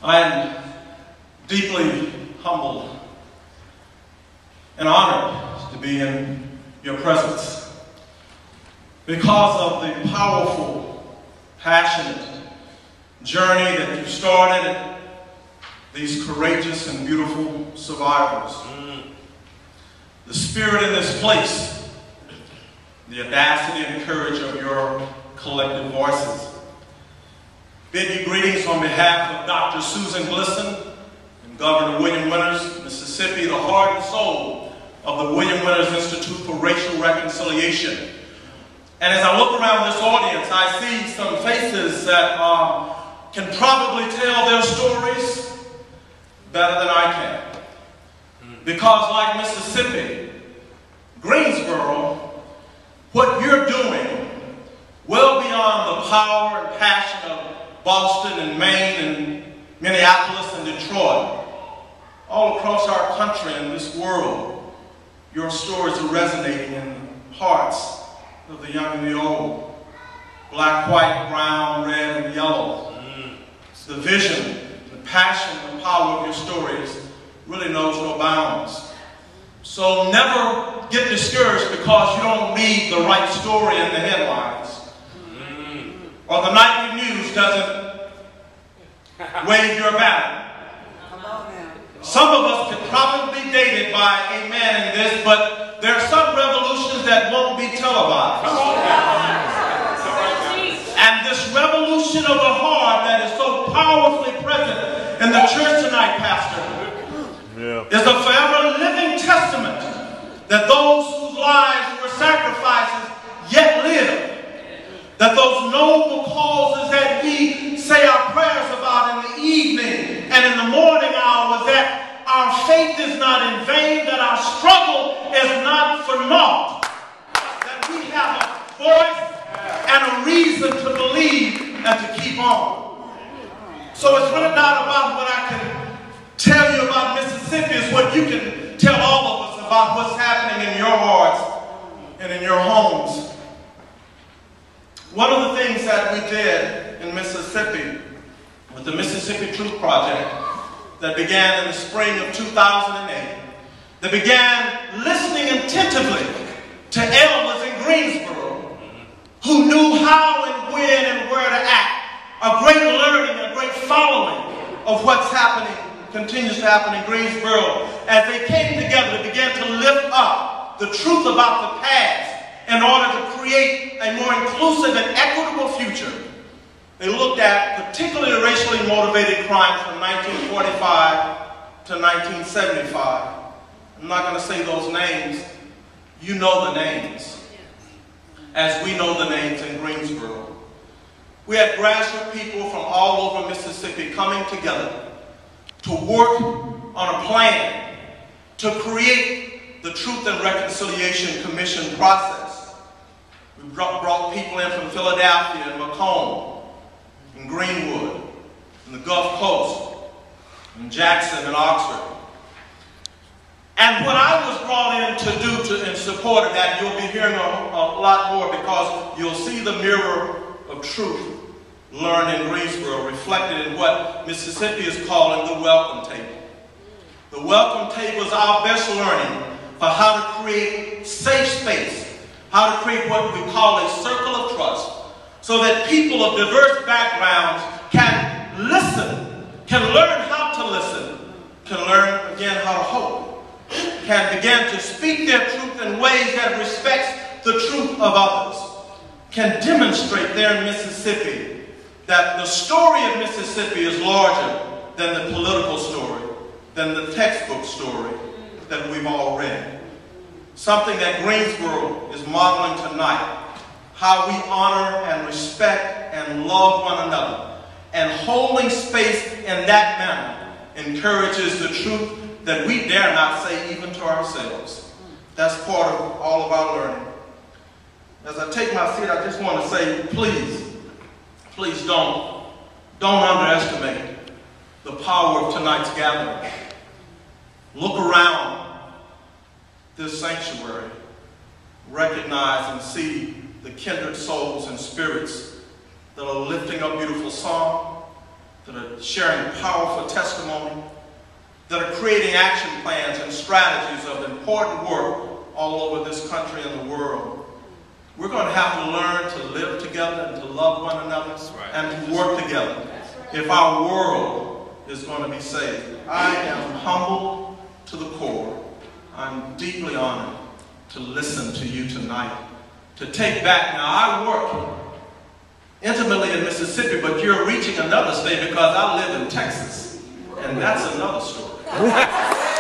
I am deeply humbled and honored to be in your presence because of the powerful, passionate journey that you started, these courageous and beautiful survivors. The spirit in this place, the audacity and courage of your collective voices. Bid you greetings on behalf of Dr. Susan Glisson and Governor William Winters, Mississippi, the heart and soul of the William Winters Institute for Racial Reconciliation. And as I look around this audience, I see some faces that can probably tell their stories better than I can. Because like Mississippi, Greensboro, what you're doing, well beyond the power and passion of Boston and Maine and Minneapolis and Detroit, all across our country and this world, your stories are resonating in the hearts of the young and the old. Black, white, brown, red, and yellow. The vision, the passion, the power of your stories really knows no bounds. So never get discouraged because you don't read the right story in the headlines. Or the nightly news doesn't wave your banner. Some of us could probably be dated by a man in this, but there are some revolutions that won't be televised. And this revolution of the heart that is so powerfully present in the church tonight, Pastor, is a forever living testament that those whose lives were sacrifices yet live. That those noble causes that we say our prayers about in the evening and in the morning hours, that our faith is not in vain, that our struggle is not for naught, that we have a voice and a reason to believe and to keep on. So it's really not about what I can tell you about Mississippi, it's what you can tell all of us about what's happening in your hearts and in your homes. One of the things that we did in Mississippi with the Mississippi Truth Project that began in the spring of 2008, that began listening attentively to elders in Greensboro who knew how and when and where to act. A great learning, a great following of what's happening, continues to happen in Greensboro as they came together to begin to lift up the truth about the past in order to create a more inclusive and equitable future. They looked at particularly racially motivated crimes from 1945 to 1975. I'm not going to say those names. You know the names, as we know the names in Greensboro. We had grassroots people from all over Mississippi coming together to work on a plan to create the Truth and Reconciliation Commission process. We brought people in from Philadelphia and Macomb, and Greenwood, and the Gulf Coast, and Jackson and Oxford. And what I was brought in to do in support of that, you'll be hearing a lot more because you'll see the mirror of truth learned in Greensboro reflected in what Mississippi is calling the welcome table. The welcome table is our best learning for how to create safe space, how to create what we call a circle of trust, so that people of diverse backgrounds can listen, can learn how to listen, can learn again how to hope, can begin to speak their truth in ways that respects the truth of others, can demonstrate there in Mississippi that the story of Mississippi is larger than the political story, than the textbook story that we've all read. Something that Greensboro is modeling tonight, how we honor and respect and love one another, and holding space in that manner encourages the truth that we dare not say even to ourselves. That's part of all of our learning. As I take my seat, I just want to say, please don't underestimate the power of tonight's gathering. Look around this sanctuary, recognize and see the kindred souls and spirits that are lifting up beautiful song, that are sharing powerful testimony, that are creating action plans and strategies of important work all over this country and the world. We're going to have to learn to live together and to love one another and to work together if our world is going to be saved. I am humbled to the core. I'm deeply honored to listen to you tonight, to take back. Now, I work intimately in Mississippi, but you're reaching another state because I live in Texas, and that's another story.